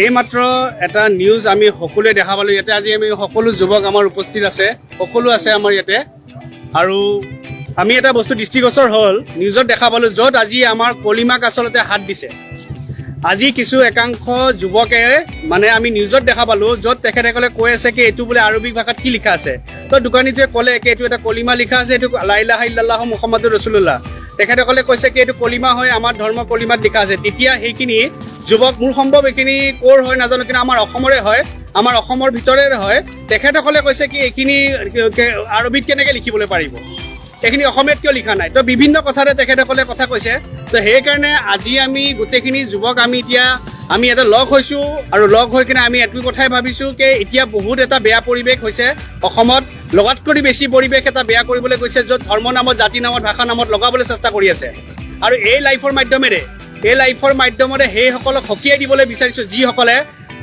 এইমাত্ৰ এটা নিউজ আমি সকলোৱে দেখা পালোঁ। ইয়াতে আজি আমি সকলো যুৱক আমাৰ উপস্থিত আছে, সকলো আছে আমাৰ ইয়াতে। আৰু আমি এটা বস্তু দৃষ্টিগোচৰ হ'ল, নিউজত দেখা পালোঁ য'ত আজি আমাৰ কলিমাক আচলতে হাত দিছে। আজি কিছু একাংশ যুৱকে মানে আমি নিউজত দেখা পালোঁ য'ত তেখেতসকলে কৈ আছে কি এইটো বোলে আৰবিক ভাষাত কি লিখা আছে। তো দোকানীটোৱে ক'লে কি এইটো এটা কলিমা লিখা আছে, এইটো লা ইলাহা ইল্লাল্লাহু মুহাম্মাদুৰ ৰাছুলুল্লাহ। তেখেতসকলে কৈছে কি এইটো কলিমা হয়, আমাৰ ধৰ্ম কলিমাত লিখা আছে। তেতিয়া সেইখিনি যুৱক, মোৰ সম্ভৱ এইখিনি ক'ৰ হয় নাজানো, কিন্তু আমাৰ অসমৰে হয়, আমাৰ অসমৰ ভিতৰৰে হয়। তেখেতসকলে কৈছে কি এইখিনি আৰবিত কেনেকৈ লিখিবলৈ পাৰিব, এইখিনি অসমীয়াত কিয় লিখা নাই। তো বিভিন্ন কথাৰে তেখেতসকলে কথা কৈছে। তো সেইকাৰণে আজি আমি গোটেইখিনি যুৱক আমি এটা লগ হৈছোঁ, আৰু লগ হৈ কিনে আমি এইটো কথাই ভাবিছোঁ কি এতিয়া বহুত এটা বেয়া পৰিৱেশ হৈছে অসমত, লগাত কৰি বেছি পৰিৱেশ এটা বেয়া কৰিবলৈ গৈছে, য'ত ধৰ্ম নামত, জাতি নামত, ভাষা নামত লগাবলৈ চেষ্টা কৰি আছে। আৰু এই লাইফৰ মাধ্যমেৰে সেইসকলক সকীয়াই দিবলৈ বিচাৰিছোঁ যিসকলে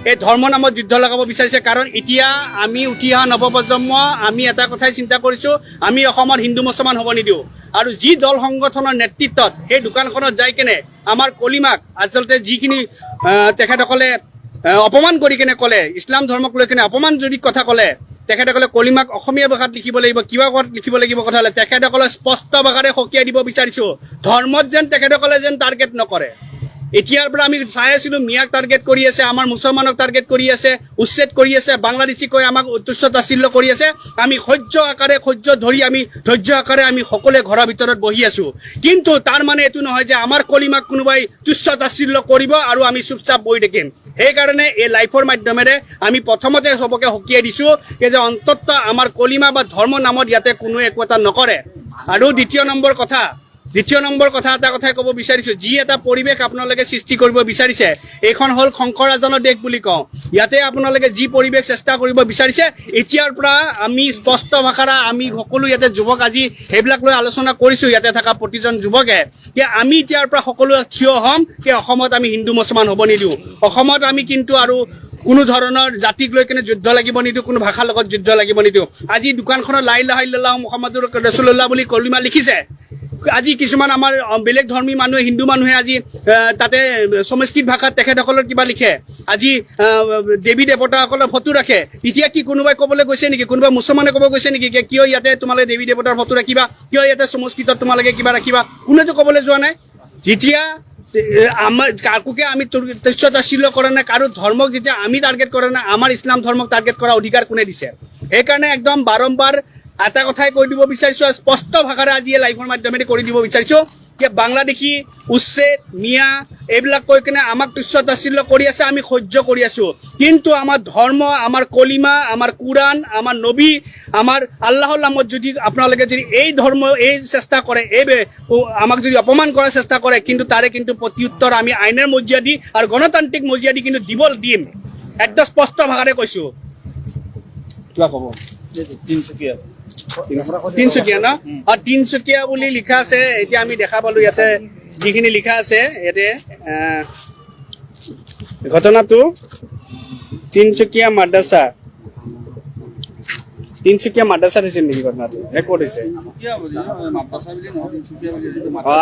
এই ধৰ্ম নামত যুদ্ধ লগাব বিচাৰিছে। কাৰণ এতিয়া আমি উঠি অহা নৱপ্ৰজন্ম আমি এটা কথাই চিন্তা কৰিছোঁ, আমি অসমত হিন্দু মুছলমান হ'ব নিদিওঁ। আৰু যি দল সংগঠনৰ নেতৃত্বত সেই দোকানখনত যাই কেনে আমাৰ কলিমাক আচলতে যিখিনি তেখেতসকলে অপমান কৰি কেনে ক'লে, ইছলাম ধৰ্মক লৈ কেনে অপমান যদি কথা ক'লে, তেখেতসকলে কলিমাক অসমীয়া ভাষাত লিখিব লাগিব, কিবা ভাষাত লিখিব লাগিব কথা হ'লে তেখেতসকলে স্পষ্ট ভাষাৰে সকীয়াই দিব বিচাৰিছোঁ। ধৰ্মত যেন তেখেতসকলে যেন টাৰ্গেট নকৰে। এতিয়াৰ পৰা আমি চাই আছিলোঁ মিয়াক টাৰ্গেট কৰি আছে, আমাৰ মুছলমানক টাৰ্গেট কৰি আছে, উচ্ছেদ কৰি আছে, বাংলাদেশী কৈ আমাক তুচ্ছ তাচ্ছিল্য কৰি আছে। আমি ধৈৰ্য আকাৰে আমি সকলোৱে ঘৰৰ ভিতৰত বহি আছোঁ। কিন্তু তাৰ মানে এইটো নহয় যে আমাৰ কলিমাক কোনোবাই তুচ্ছ তাচ্ছিল্য কৰিব আৰু আমি চুপচাপ বহি থাকিম। সেইকাৰণে এই লাইফৰ মাধ্যমেৰে আমি প্ৰথমতে চবকে সকীয়াই দিছোঁ যে অন্তত আমাৰ কলিমা বা ধৰ্ম নামত ইয়াতে কোনোৱে একো এটা নকৰে। আৰু দ্বিতীয় নম্বৰ কথা এটা কথাই ক'ব বিচাৰিছোঁ, যি এটা পৰিৱেশ আপোনালোকে সৃষ্টি কৰিব বিচাৰিছে, এইখন হ'ল শংকৰাজানৰ দেশ বুলি কওঁ। ইয়াতে আপোনালোকে যি পৰিৱেশ চেষ্টা কৰিব বিচাৰিছে, এতিয়াৰ পৰা আমি স্পষ্ট ভাষাৰে আমি সকলো ইয়াতে যুৱক আজি সেইবিলাক লৈ আলোচনা কৰিছোঁ, ইয়াতে থকা প্ৰতিজন যুৱকে যে আমি এতিয়াৰ পৰা সকলো থিয় হ'ম যে অসমত আমি হিন্দু মুছলমান হ'ব নিদিওঁ। অসমত আমি কিন্তু আৰু কোনো ধৰণৰ জাতিক লৈ কেনে যুদ্ধ লাগিব নিদিওঁ, কোনো ভাষাৰ লগত যুদ্ধ লাগিব নিদিওঁ। আজি দোকানখনত লা ইলাহা ইল্লাল্লাহু মুহাম্মাদুৰ ৰাছুলুল্লাহ বুলি কলিমা লিখিছে। আজি কিছুমান আমাৰ বেলেগ ধৰ্মী মানুহে, হিন্দু মানুহে আজি তাতে সংস্কৃত ভাষাত তেখেতসকলৰ কিবা লিখে, আজি দেৱী দেৱতাসকলৰ ফটো ৰাখে। এতিয়া কি কোনোবাই ক'বলৈ গৈছে নেকি, কোনোবা মুছলমানে ক'ব গৈছে নেকি কিয় ইয়াতে তোমালোকে দেৱী দেৱতাৰ ফটো ৰাখিবা, কিয় ইয়াতে সংস্কৃতত তোমালোকে কিবা ৰাখিবা? কোনেতো ক'বলৈ যোৱা নাই। যেতিয়া আমাৰ কাকোকে আমি তুচ্ছ তাচ্ছিল্য কৰা নাই, কাৰো ধৰ্মক যেতিয়া আমি টাৰ্গেট কৰা নাই, আমাৰ ইছলাম ধৰ্মক টাৰ্গেট কৰা অধিকাৰ কোনে দিছে? সেইকাৰণে একদম বাৰম্বাৰ এটা কথাই কৈ দিব বিচাৰিছোঁ, স্পষ্ট ভাষাৰে আজি এই লাইভৰ মাধ্যমেৰে কৰি দিব বিচাৰিছোঁ যে বাংলাদেশী, উচ্ছেদ, মিয়া এইবিলাক কৈ কিনে আমাক তুচ্ছ তাচ্ছিল্য কৰি আছে, আমি সহ্য কৰি আছোঁ। কিন্তু আমাৰ ধৰ্ম, আমাৰ কলিমা, আমাৰ কোৰাণ, আমাৰ নবী, আমাৰ আল্লাহৰ নামত যদি আপোনালোকে যদি এই ধৰ্ম এই চেষ্টা কৰে, আমাক যদি অপমান কৰাৰ চেষ্টা কৰে, কিন্তু তাৰে কিন্তু প্ৰত্যুত্তৰ আমি আইনৰ মৰ্যাদা আৰু গণতান্ত্ৰিক মৰ্যাদা কিন্তু দিম। একদম স্পষ্ট ভাষাৰে কৈছোঁ। কিবা ক'ব? তিনচুকীয়া ন? তিনচুকীয়া বুলি লিখা আছে। এতিয়া আমি দেখা পালো ইয়াতে যিখিনি লিখা আছে, ইয়াতে ঘটনাটো তিনচুকীয়া মাদ্ৰাছাত হৈছিল নেকি? ঘটনাটো ৰেকৰ্ড হৈছে।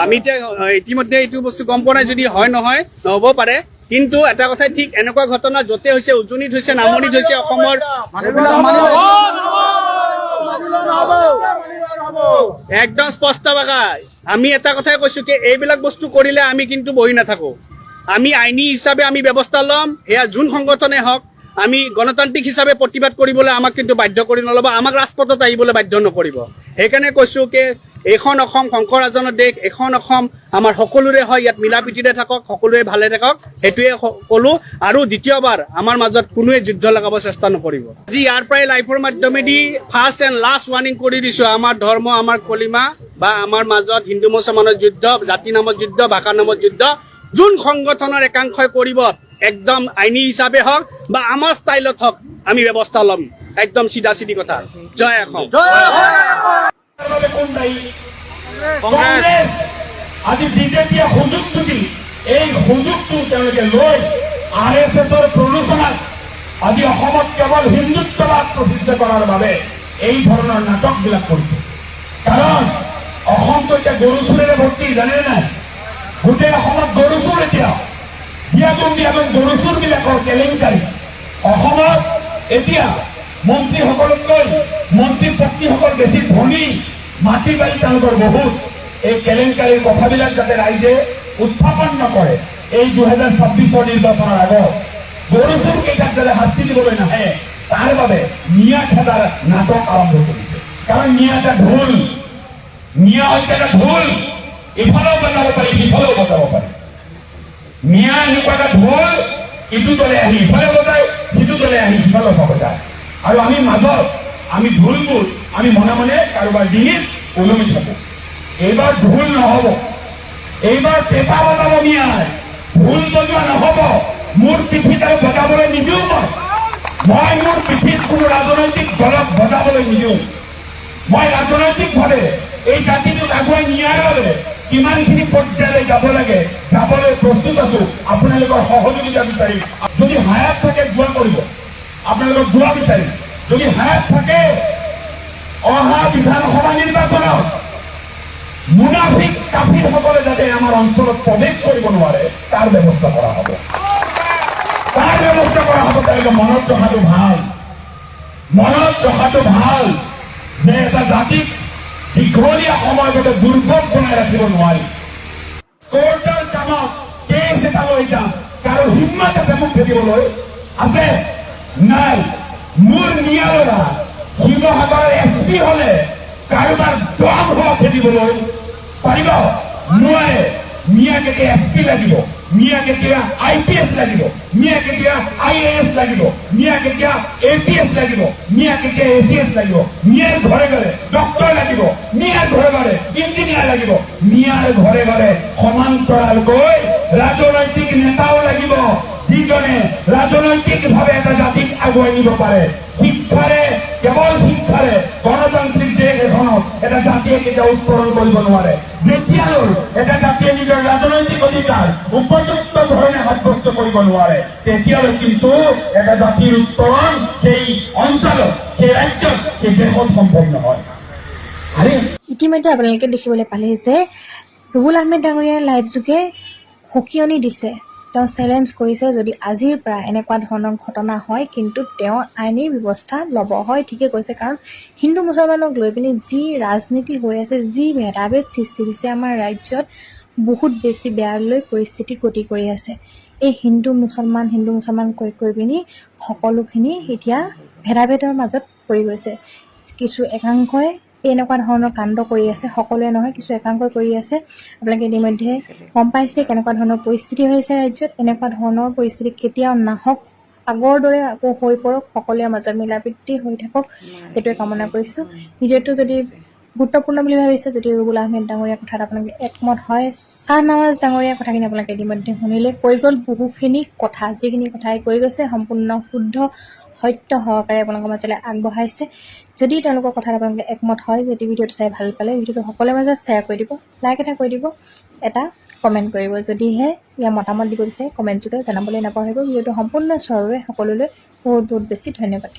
আমি এতিয়া ইতিমধ্যে এইটো বস্তু গম পোৱা নাই, যদি হয় নহয় নহ'ব পাৰে। কিন্তু এটা কথাই ঠিক, এনেকুৱা ঘটনা য'তে হৈছে, উজনিত হৈছে, নামনিত হৈছে, অসমৰ একদম স্পষ্ট ভাষা আমি এটা কথাই কৈছোঁ কি এইবিলাক বস্তু কৰিলে আমি কিন্তু বহি নাথাকোঁ। আমি আইনী হিচাপে আমি ব্যৱস্থা ল'ম। এয়া যোন সংগঠনে হওক, আমি গণতান্ত্ৰিক হিচাপে প্ৰতিবাদ কৰিবলৈ আমাক কিন্তু বাধ্য কৰি নল'ব, আমাক ৰাজপথত আহিবলৈ বাধ্য নকৰিব। সেইকাৰণে কৈছোঁ কি এইখন অসম শংকৰাজানৰ দেশ, এইখন অসম আমাৰ সকলোৰে হয়, ইয়াত মিলা প্ৰীতিৰে থাকক, সকলোৱে ভালে থাকক, সেইটোৱে ক'লোঁ। আৰু দ্বিতীয়বাৰ আমাৰ মাজত কোনোৱে যুদ্ধ লগাব চেষ্টা নকৰিব। আজি ইয়াৰ পৰাই লাইফৰ মাধ্যমেদি ফাৰ্ষ্ট এণ্ড লাষ্ট ৱাৰ্ণিং কৰি দিছোঁ, আমাৰ ধৰ্ম, আমাৰ কলিমা বা আমাৰ মাজত হিন্দু মুছলমানৰ যুদ্ধ, জাতি নামত যুদ্ধ, ভাষা নামত যুদ্ধ যোন সংগঠনৰ একাংশই কৰিব, একদম আইনী হিচাপে হওক বা আমাৰ ষ্টাইলত হওক, আমি ব্যৱস্থা ল'ম। একদম চিধা চিধি কথা। জয় অসম। আজি বিজেপিয়ে সুযোগটো দি এই সুযোগটো তেওঁলোকে লৈ RSSৰ প্ৰৰোচনাত আজি অসমত কেৱল হিন্দুত্ববাদ প্ৰতিষ্ঠা কৰাৰ বাবে এই ধৰণৰ নাটকবিলাক কৰিছে। কাৰণ অসমটো এতিয়া গৰু চোৰেৰে ভৰ্তি, জানে নাই? গোটেই অসমত গৰু চোৰ এতিয়া। দিয়াতন গৰু চোৰবিলাকৰ কেলেংকাৰী অসমত এতিয়া মন্ত্ৰীসকলতকৈ মন্ত্ৰী পত্নীসকল বেছি ধনী, মাটি বাৰী তেওঁলোকৰ বহুত। এই কেলেংকাৰীৰ কথাবিলাক যাতে ৰাইজে উত্থাপন নকৰে, এই 2026 নিৰ্বাচনৰ আগত গৰু চোৰ কেইটাক যাতে শাস্তি দিবলৈ নাহে, তাৰ বাবে মিয়া খেদাৰ নাটক আৰম্ভ কৰিছে। কাৰণ মিয়া এটা ঢোল, মিয়া হৈছে এটা ঢোল, ইফালেও বজাব পাৰি সিফালেও বজাব পাৰি। মিয়া এনেকুৱা এটা ঢোল, ইটো দলে আহি ইফালে বজায়, সিটো দলে আহি সিফালে বজায়, আৰু আমি মাজত আমি ঢোলবোৰ আমি মনে মনে কাৰোবাৰ ডিঙিত ওলমি থাকো। এইবাৰ ঢোল নহব, এইবাৰ পেঁপা বজাব মিয়াই, ঢোল বজোৱা নহব। মোৰ পিঠিত আৰু বজাবলৈ নিদিওঁ মই মোৰ পিঠিত কোনো ৰাজনৈতিক দলক বজাবলৈ নিদিওঁ। মই ৰাজনৈতিকভাৱে এই জাতিটোক আগুৱাই নিয়াৰ বাবে কিমানখিনি পৰ্যায়লৈ যাব লাগে, যাবলৈ প্ৰস্তুত আছো। আপোনালোকৰ সহযোগিতা বিচাৰিম। যদি হায়াত থাকে দোৱা কৰিব, আপোনালোকৰ দোৱা বিচাৰিম। যদি হায়াত থাকে অহা বিধানসভা নিৰ্বাচনত মুনাফিক কাফিৰসকলে যাতে আমাৰ অঞ্চলত প্ৰৱেশ কৰিব নোৱাৰে, তাৰ ব্যৱস্থা কৰা হ'ব। তাৰ ব্যৱস্থা কৰা হ'ব। তেওঁলোকে মনত ৰখাটো ভাল, মনত ৰখাটো ভাল যে এটা জাতিক দীঘলীয়া সময়ৰ বাবে দুৰ্ভোগ বনাই ৰাখিব নোৱাৰি। কোৰ্টৰ কামত কেছ এটা লৈ যাম, কাৰো হিম্মত আছে মোক খেদিবলৈ? আছে নাই? মোৰ নিয়ালৰা শিৱসাগৰৰ SP হলে কাৰোবাৰ দম হোৱা খেদিবলৈ পাৰিব নোৱাৰে। মিয়া কেতিয়া SP লাগিব, মিয়া কেতিয়া IPS লাগিব, মিয়া কেতিয়া IAS লাগিব, মিয়া কেতিয়া APS লাগিব, মিয়া কেতিয়া ACS লাগিব, মিয়াৰ ঘৰে ঘৰে ডক্টৰ লাগিব, মিয়াৰ ঘৰে ঘৰে ইঞ্জিনিয়াৰ লাগিব, মিয়াৰ ঘৰে ঘৰে সমান্তৰালকৈ ৰাজনৈতিক নেতাও লাগিব, যিজনে ৰাজনৈতিকভাৱে এটা জাতিক আগুৱাই নিব পাৰে। শিক্ষাৰে, কেৱল শিক্ষাৰে গণতান্ত্ৰিক দেশ এখনত এটা জাতিয়ে কেতিয়াও উত্তৰণ কৰিব নোৱাৰে। যেতিয়ালৈ এটা জাতিয়ে নিজৰ ৰাজনৈতিক অধিকাৰ উপযুক্ত ধৰণে সাব্যস্ত কৰিব নোৱাৰে, তেতিয়ালৈ কিন্তু এটা জাতিৰ উত্তৰণ সেই অঞ্চলত, সেই ৰাজ্যত, সেই দেশত সম্ভৱ নহয়। ইতিমধ্যে আপোনালোকে দেখিবলৈ পালে যে ৰুবুল আহমেদ ডাঙৰীয়াৰ লাইভ যোগে সকিয়নি দিছে। তেওঁ চেলেঞ্জ কৰিছে যদি আজিৰ পৰা এনেকুৱা ধৰণৰ ঘটনা হয় কিন্তু তেওঁ আইনী ব্যৱস্থা ল'ব। হয়, ঠিকে কৈছে, কাৰণ হিন্দু মুছলমানক লৈ পিনি যি ৰাজনীতি হৈ আছে, যি ভেদাভেদ সৃষ্টি হৈছে আমাৰ ৰাজ্যত, বহুত বেছি বেয়ালৈ পৰিস্থিতি গতি কৰি আছে। এই হিন্দু মুছলমান কৈ পিনি সকলোখিনি এতিয়া ভেদাভেদৰ মাজত পৰি গৈছে। কিছু একাংশই এনেকুৱা ধৰণৰ কাণ্ড কৰি আছে, সকলোৱে নহয়, কিছু একাংশই কৰি আছে। আপোনালোকে ইতিমধ্যে গম পাইছে কেনেকুৱা ধৰণৰ পৰিস্থিতি হৈছে ৰাজ্যত। এনেকুৱা ধৰণৰ পৰিস্থিতি কেতিয়াও নাহক, আগৰ দৰে আকৌ হৈ পৰক, সকলোৰে মাজত মিলাপ্ৰীতি হৈ থাকক, সেইটোৱে কামনা কৰিছোঁ। ভিডিঅ'টো যদি গুৰুত্বপূৰ্ণ বুলি ভাবিছে, যদি ৰুবুল আহমেদ ডাঙৰীয়াৰ কথাত আপোনালোকে একমত হয়, শ্বাহনৱাজ ডাঙৰীয়াৰ কথাখিনি আপোনালোকে ইতিমধ্যে শুনিলে। কৈ গ'ল বহুখিনি কথা, যিখিনি কথাই কৈ গৈছে সম্পূৰ্ণ শুদ্ধ সত্য সহকাৰে আপোনালোকৰ মাজলৈ আগবঢ়াইছে। যদি তেওঁলোকৰ কথাত আপোনালোকে একমত হয়, যদি ভিডিঅ'টো চাই ভাল পালে ভিডিঅ'টো সকলোৰে মাজত শ্বেয়াৰ কৰি দিব, লাইক এটা কৰি দিব, এটা কমেণ্ট কৰিব। যদিহে ইয়াৰ মতামত দিব বিচাৰে কমেণ্ট যোগে জনাবলৈ নাপাহৰিব। ভিডিঅ'টো সম্পূৰ্ণ চোৱাৰ বাবে সকলোলৈ বহুত বহুত বেছি ধন্যবাদ।